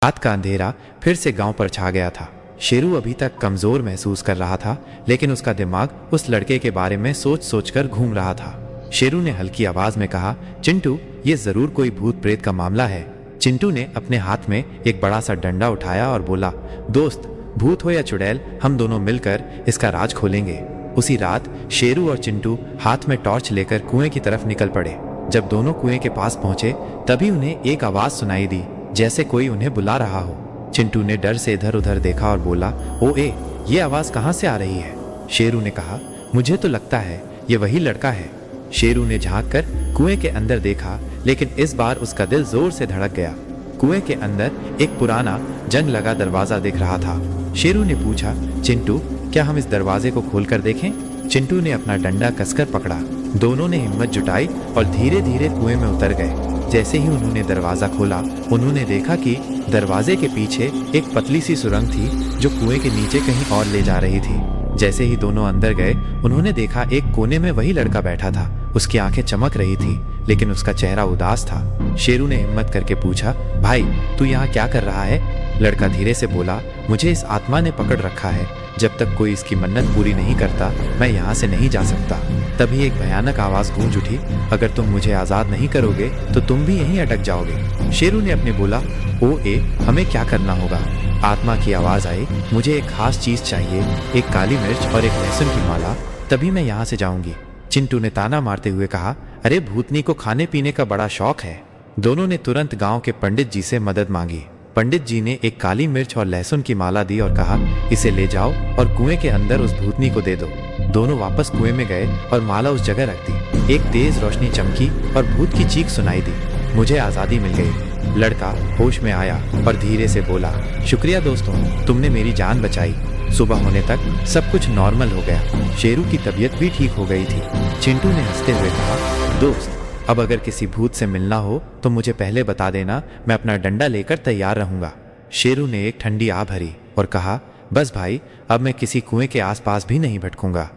रात का अंधेरा फिर से गांव पर छा गया था। शेरू अभी तक कमजोर महसूस कर रहा था, लेकिन उसका दिमाग उस लड़के के बारे में सोच सोच कर घूम रहा था। शेरू ने हल्की आवाज में कहा, चिंटू, ये जरूर कोई भूत प्रेत का मामला है। चिंटू ने अपने हाथ में एक बड़ा सा डंडा उठाया और बोला, दोस्त, भूत हो या चुड़ैल, हम दोनों मिलकर इसका राज खोलेंगे। उसी रात शेरू और चिंटू हाथ में टॉर्च लेकर कुएं की तरफ निकल पड़े। जब दोनों कुएं के पास पहुंचे तभी उन्हें एक आवाज सुनाई दी, जैसे कोई उन्हें बुला रहा हो। चिंटू ने डर से इधर उधर देखा और बोला, ओए, ये आवाज कहाँ से आ रही है? शेरू ने कहा, मुझे तो लगता है ये वही लड़का है। शेरू ने झांक कर कुएं के अंदर देखा, लेकिन इस बार उसका दिल जोर से धड़क गया। कुएं के अंदर एक पुराना जंग लगा दरवाजा दिख रहा था। शेरू ने पूछा, चिंटू, क्या हम इस दरवाजे को खोलकर देखें? चिंटू ने अपना डंडा कसकर पकड़ा। दोनों ने हिम्मत जुटाई और धीरे धीरे कुएं में उतर गए। जैसे ही उन्होंने दरवाजा खोला, उन्होंने देखा कि दरवाजे के पीछे एक पतली सी सुरंग थी जो कुएं के नीचे कहीं और ले जा रही थी। जैसे ही दोनों अंदर गए, उन्होंने देखा एक कोने में वही लड़का बैठा था। उसकी आंखें चमक रही थी, लेकिन उसका चेहरा उदास था। शेरू ने हिम्मत करके पूछा, भाई, तू यहाँ क्या कर रहा है? लड़का धीरे से बोला, मुझे इस आत्मा ने पकड़ रखा है। जब तक कोई इसकी मन्नत पूरी नहीं करता, मैं यहाँ से नहीं जा सकता। तभी एक भयानक आवाज गूंज उठी, अगर तुम मुझे आजाद नहीं करोगे तो तुम भी यहीं अटक जाओगे। शेरू ने अपने बोला, हमें क्या करना होगा? आत्मा की आवाज आई, मुझे एक खास चीज चाहिए, एक काली मिर्च और एक लहसुन की माला, तभी मैं यहाँ से जाऊंगी। चिंटू ने ताना मारते हुए कहा, अरे भूतनी को खाने पीने का बड़ा शौक है। दोनों ने तुरंत गांव के पंडित जी से मदद मांगी। पंडित जी ने एक काली मिर्च और लहसुन की माला दी और कहा, इसे ले जाओ और कुएं के अंदर उस भूतनी को दे दो। दोनों वापस कुएं में गए और माला उस जगह रख दी। एक तेज रोशनी चमकी और भूत की चीख सुनाई दी, मुझे आजादी मिल गई। लड़का होश में आया और धीरे से बोला, शुक्रिया दोस्तों, तुमने मेरी जान बचाई। सुबह होने तक सब कुछ नॉर्मल हो गया। शेरू की तबीयत भी ठीक हो गई थी। चिंटू ने हंसते हुए कहा, दोस्त, अब अगर किसी भूत से मिलना हो तो मुझे पहले बता देना, मैं अपना डंडा लेकर तैयार रहूंगा। शेरू ने एक ठंडी आ भरी और कहा, बस भाई, अब मैं किसी कुएं के आसपास भी नहीं भटकूंगा।